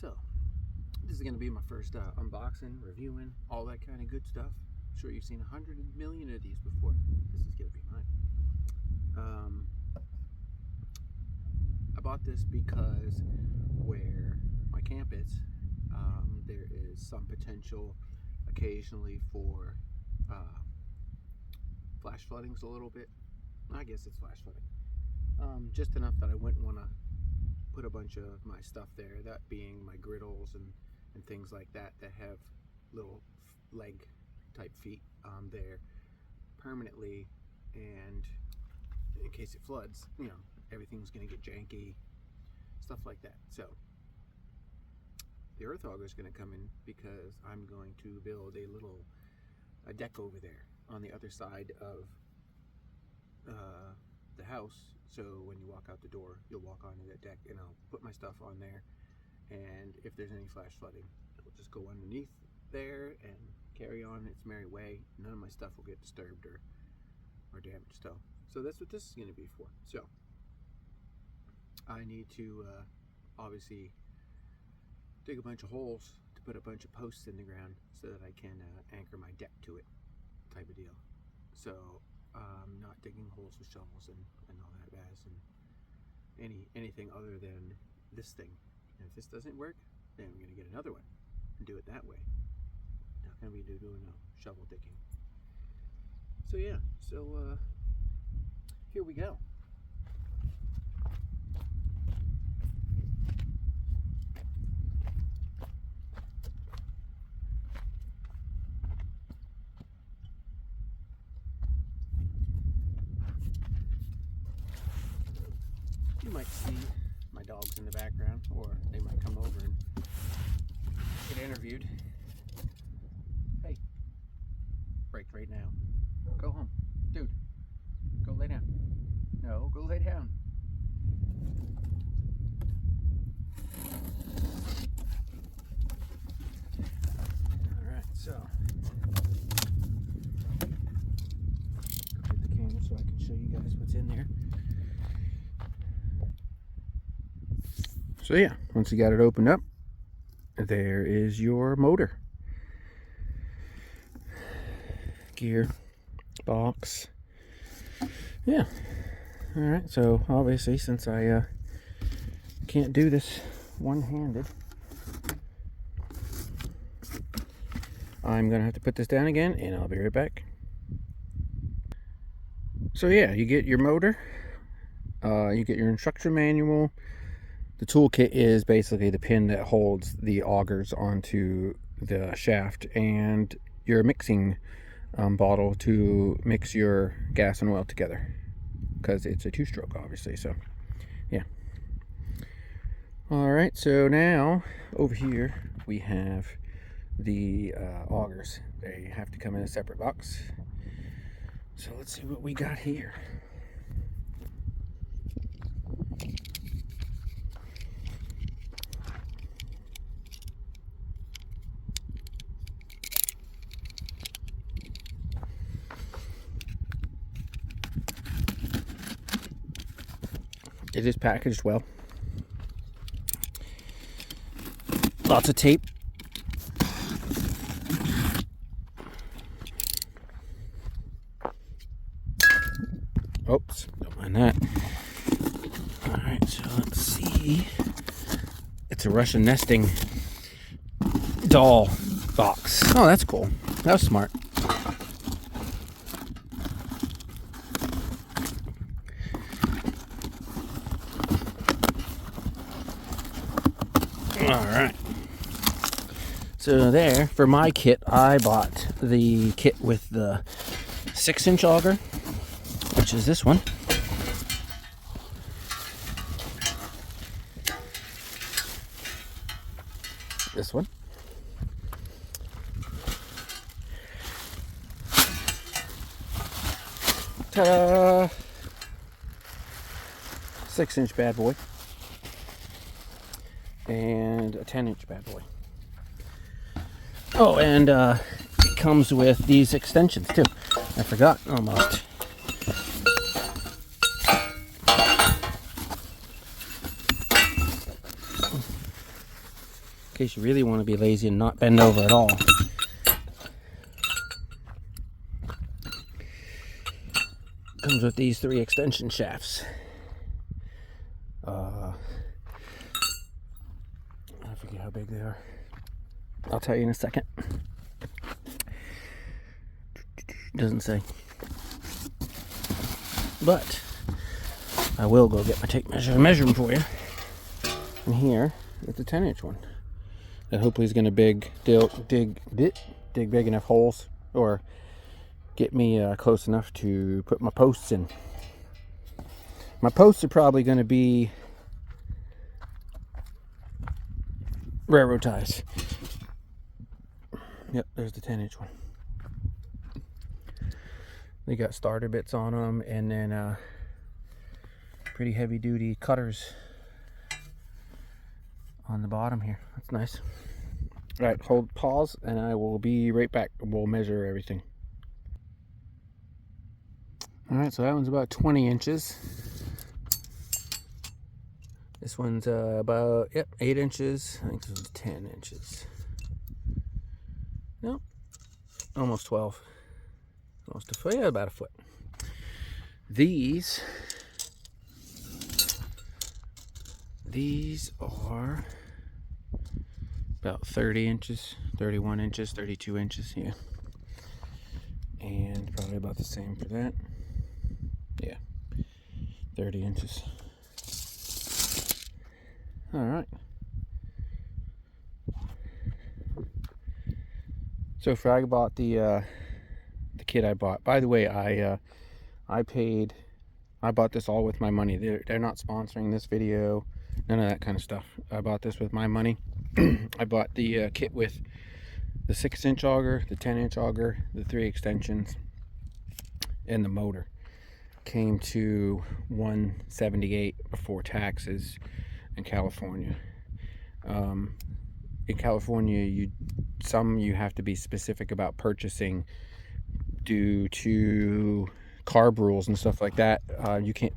So, this is going to be my first unboxing, reviewing, all that kind of good stuff. I'm sure you've seen 100 million of these before. This is going to be mine. I bought this because where my camp is, there is some potential occasionally for flash floodings a little bit. I guess it's flash flooding. Just enough that I wouldn't want to put a bunch of my stuff there, that being my griddles and things like that have little leg type feet there permanently, and in case it floods, you know, everything's going to get janky, stuff like that. So the earth auger is going to come in because I'm going to build a deck over there on the other side of the house, so when you walk out the door you'll walk onto that deck, and I'll put my stuff on there, and if there's any flash flooding it'll just go underneath there and carry on its merry way. None of my stuff will get disturbed or damaged. So that's what this is going to be for. So I need to obviously dig a bunch of holes to put a bunch of posts in the ground so that I can anchor my deck to it, type of deal. So not digging holes with shovels and all that jazz and anything other than this thing. And if this doesn't work, then we're going to get another one and do it that way. Not going to be doing no shovel digging. So yeah, here we go. You might see my dogs in the background, or they might come over and get interviewed. Hey, break right now. Go home. Dude, go lay down. No, go lay down. Alright, so go get the camera so I can show you guys what's in there. So yeah, once you got it opened up, there is your motor. Gear, box. Yeah. Alright, so obviously since I can't do this one-handed, I'm going to have to put this down again, and I'll be right back. So yeah, you get your motor, you get your instruction manual. The toolkit is basically the pin that holds the augers onto the shaft, and your mixing bottle to mix your gas and oil together, because it's a two-stroke obviously. So yeah. Alright, so now over here we have the augers. They have to come in a separate box. So let's see what we got here. It is packaged well. Lots of tape. Oops, don't mind that. Alright, so let's see. It's a Russian nesting doll box. Oh, that's cool. That was smart. Alright, so there, for my kit, I bought the kit with the 6-inch auger, which is this one. This one. Ta-da! 6-inch bad boy. And a 10-inch bad boy. Oh, and it comes with these extensions too. I forgot almost. case you really want to be lazy and not bend over at all. Comes with these 3 extension shafts. I forget how big they are. I'll tell you in a second. Doesn't say. But I will go get my tape measure and measure them for you. And here, it's a 10-inch one. That hopefully is going to dig big enough holes, or get me close enough to put my posts in. My posts are probably going to be railroad ties. Yep, there's the 10-inch one. They got starter bits on them, and then pretty heavy duty cutters on the bottom here. That's nice. All right, hold pause and I will be right back. We'll measure everything. All right, so that one's about 20 inches. This one's about 8 inches. I think this one's 10 inches. Nope, almost 12. Almost a foot, yeah, about a foot. These are about 30 inches, 31 inches, 32 inches, yeah. And probably about the same for that. Yeah, 30 inches. All right. So for I bought the kit I bought. By the way, I bought this all with my money. They're not sponsoring this video, none of that kind of stuff. I bought this with my money. I bought the kit with the 6-inch auger, the 10-inch auger, the 3 extensions, and the motor. Came to $178 before taxes in California. In California, you have to be specific about purchasing due to carb rules and stuff like that.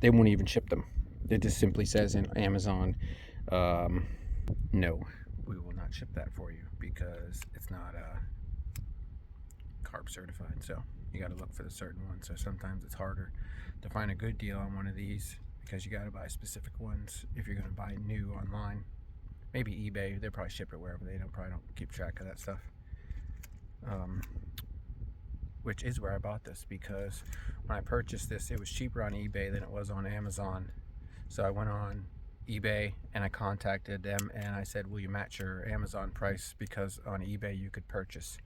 They won't even ship them. It just simply says in Amazon, no, we will not ship that for you because it's not carb certified. So you got to look for the certain ones. So sometimes it's harder to find a good deal on one of these because you got to buy specific ones if you're going to buy new online. Maybe eBay, they probably ship it wherever. They probably don't keep track of that stuff. Which is where I bought this, because when I purchased this, it was cheaper on eBay than it was on Amazon. So I went on eBay and I contacted them and I said, will you match your Amazon price? Because on eBay you could purchase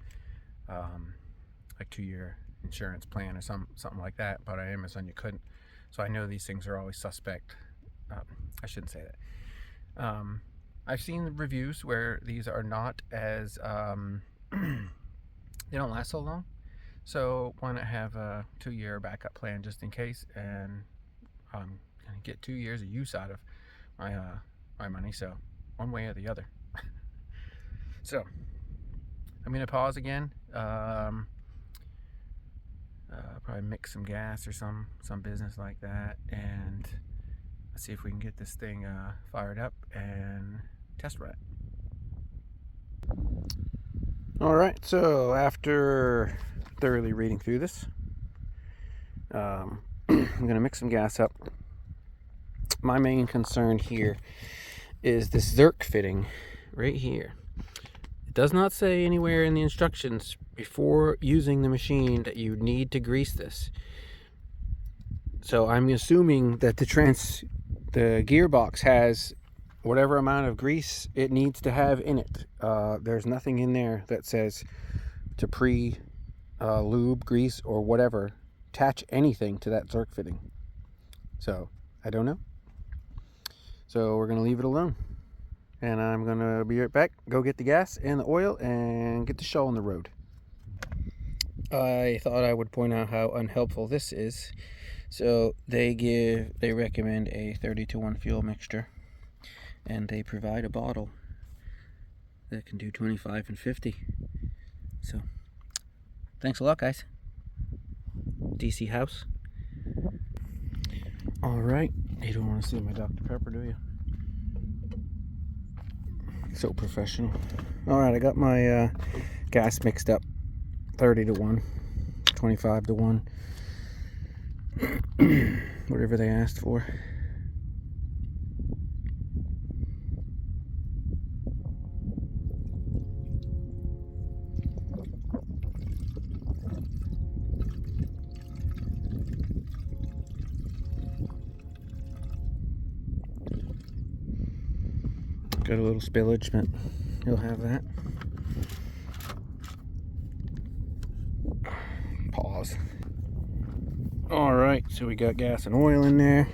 like 2-year insurance plan or something like that, but on Amazon you couldn't. So I know these things are always suspect. I shouldn't say that. I've seen reviews where these are not as they don't last so long. So why not have a 2-year backup plan just in case, and get 2 years of use out of my money. So one way or the other. So I'm gonna pause again. Probably mix some gas or some business like that, and let's see if we can get this thing fired up and test run it. All right, so after thoroughly reading through this, I'm gonna mix some gas up. My main concern here is this Zerk fitting right here. It does not say anywhere in the instructions before using the machine that you need to grease this. So I'm assuming that the gearbox has whatever amount of grease it needs to have in it. There's nothing in there that says to lube, grease, or whatever, attach anything to that Zerk fitting. So I don't know. So we're gonna leave it alone, and I'm gonna be right back, go get the gas and the oil and get the show on the road. I thought I would point out how unhelpful this is. So they recommend a 30-to-1 fuel mixture, and they provide a bottle that can do 25 and 50. So thanks a lot, guys. DC House. All right, you don't want to see my Dr. Pepper, do you? So professional. Alright, I got my gas mixed up. 30 to 1. 25 to 1. Whatever they asked for. Got a little spillage, but you'll have that. Pause. Alright, so we got gas and oil in there.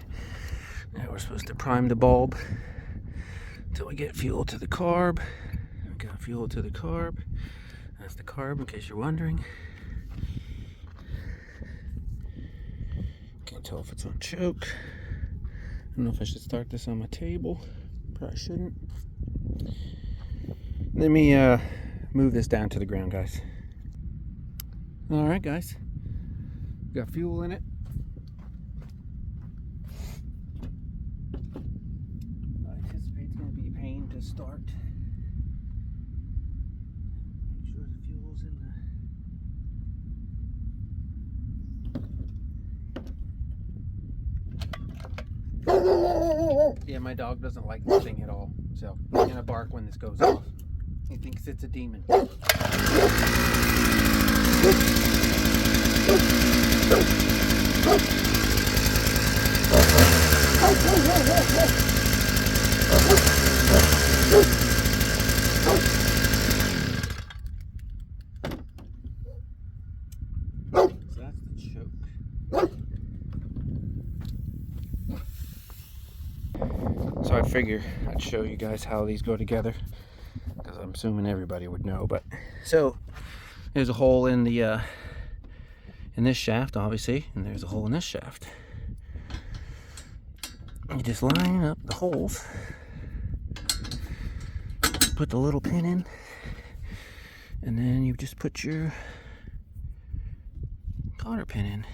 Now we're supposed to prime the bulb until we get fuel to the carb. We got fuel to the carb. That's the carb, in case you're wondering. Can't tell if it's on choke. I don't know if I should start this on my table. Probably shouldn't. Let me move this down to the ground, guys. Alright, guys. Got fuel in it. I anticipate it's going to be a pain to start. Make sure the fuel's in the... Yeah, my dog doesn't like this thing at all, so he's going to bark when this goes off. He thinks it's a demon. So that's the choke. So I figure I'd show you guys how these go together, because I'm assuming everybody would know. But so there's a hole in the in this shaft, obviously, and there's a hole in this shaft. You just line up the holes, put the little pin in, and then you just put your cotter pin in.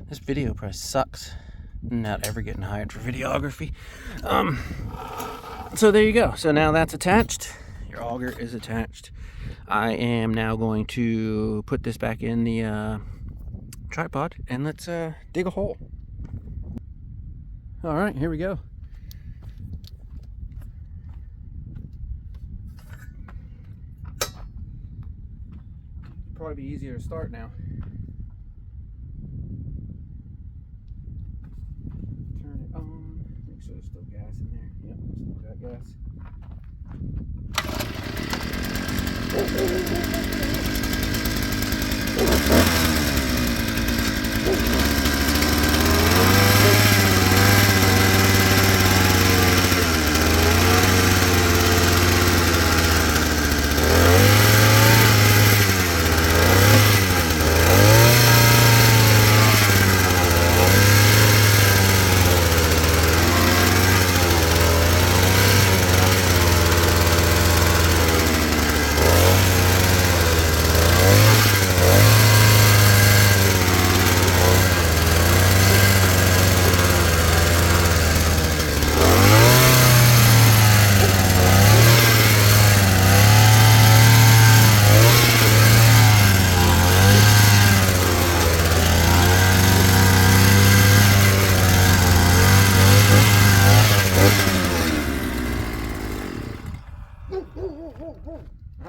This video probably sucks. Not ever getting hired for videography. So there you go. So now that's attached. Your auger is attached. I am now going to put this back in the tripod, and let's dig a hole. All right, here we go. Probably be easier to start now. Turn it on. Make sure there's still gas in there. Yep, still got gas.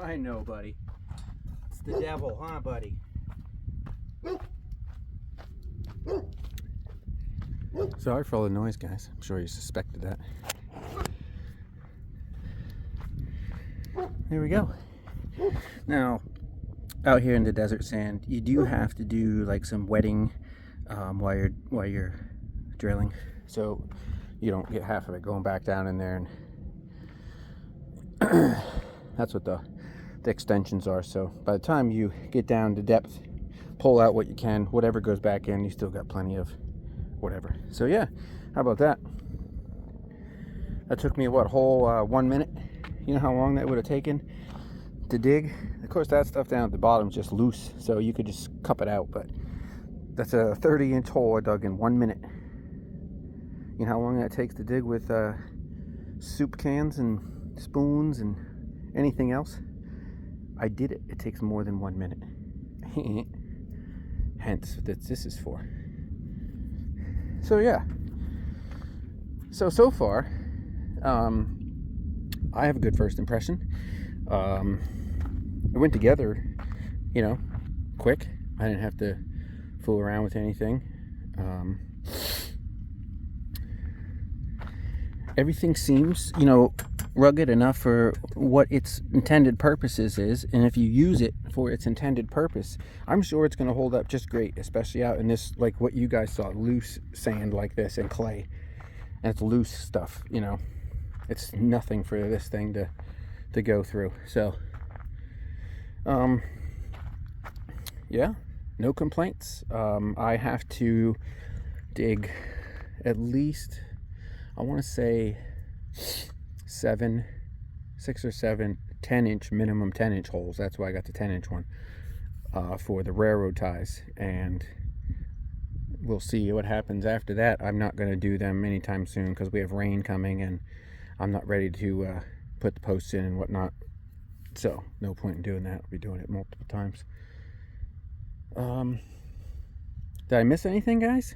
I know, buddy. It's the devil, huh, buddy? Sorry for all the noise, guys. I'm sure you suspected that. There we go. Now, out here in the desert sand, you do have to do like some wetting while you're drilling, so you don't get half of it going back down in there. And that's what the extensions are. So by the time you get down to depth, pull out what you can. Whatever goes back in, you still got plenty of whatever. So yeah, how about that? That took me what, a whole 1 minute? You know how long that would have taken to dig? Of course, that stuff down at the bottom is just loose, so you could just cup it out. But that's a 30-inch hole I dug in 1 minute. You know how long that takes to dig with soup cans and spoons and anything else. I did it. It takes more than 1 minute. Hence, that this is for. So yeah. So far, I have a good first impression. It went together, you know, quick. I didn't have to fool around with anything. Everything seems, you know, rugged enough for what its intended purposes is, and if you use it for its intended purpose, I'm sure it's going to hold up just great, especially out in this, like what you guys saw, loose sand like this and clay, and it's loose stuff, you know. It's nothing for this thing to go through. So yeah, no complaints. I have to dig at least, I want to say 6 or 7 10-inch, minimum 10-inch holes. That's why I got the 10-inch one for the railroad ties, and we'll see what happens after that. I'm not going to do them anytime soon because we have rain coming and I'm not ready to put the posts in and whatnot, so no point in doing that. I'll be doing it multiple times. Did I miss anything, guys?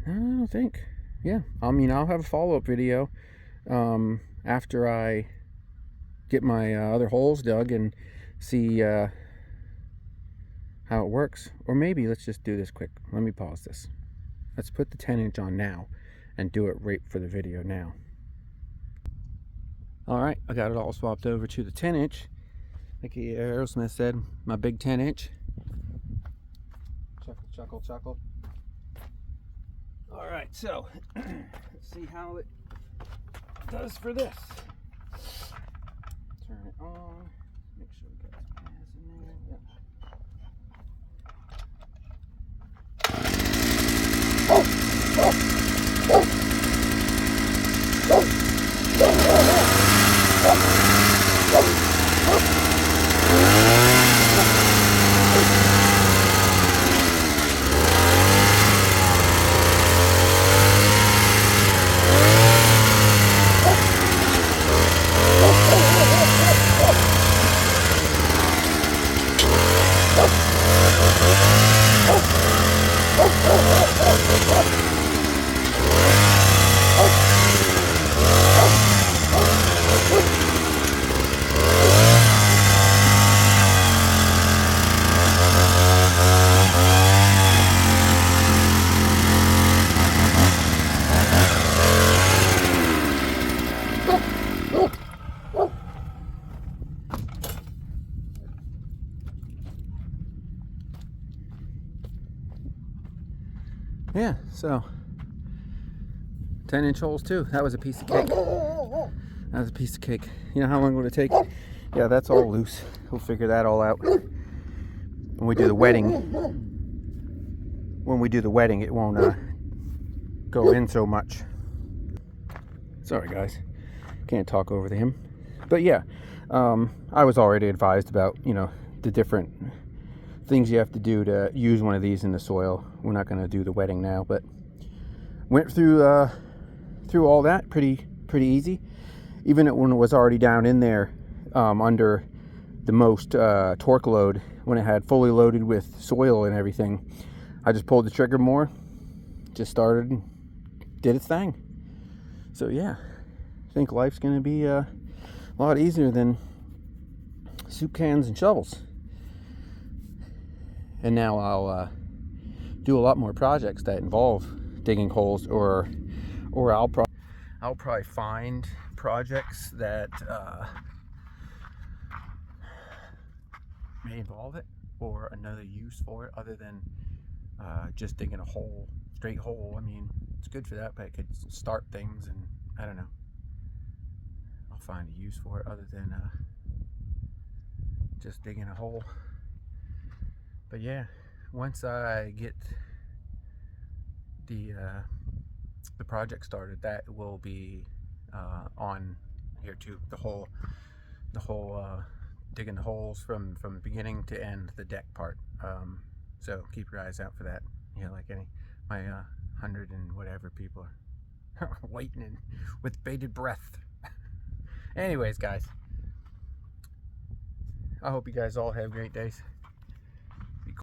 I don't think. Yeah, I mean, I'll have a follow-up video after I get my other holes dug and see how it works. Or maybe let's just do this quick. Let me pause this. Let's put the 10-inch on now and do it right for the video now. Alright, I got it all swapped over to the 10-inch. Like Aerosmith said, my big 10-inch. Chuckle, chuckle, chuckle. Alright, so let's see how it does for this. Turn it on. Make sure we got gas in there. Yep. Yeah, so 10-inch holes too. That was a piece of cake. That was a piece of cake. You know how long would it take? Yeah, that's all loose. We'll figure that all out when we do the wetting. When we do the wetting, it won't go in so much. Sorry guys, can't talk over to him. But yeah, I was already advised about, you know, the different things you have to do to use one of these in the soil. We're not going to do the wetting now, but went through all that pretty easy. Even when it was already down in there under the most torque load, when it had fully loaded with soil and everything, I just pulled the trigger more, just started and did its thing. So yeah, I think life's going to be a lot easier than soup cans and shovels. And now I'll do a lot more projects that involve digging holes, or I'll probably find projects that may involve it, or another use for it other than just digging a hole, straight hole. I mean, it's good for that, but it could start things, and I don't know. I'll find a use for it other than just digging a hole. But yeah, once I get the project started, that will be on here too. The whole digging the holes from beginning to end, the deck part. So keep your eyes out for that. You know, like my 100 and whatever people are waiting with bated breath. Anyways, guys, I hope you guys all have great days.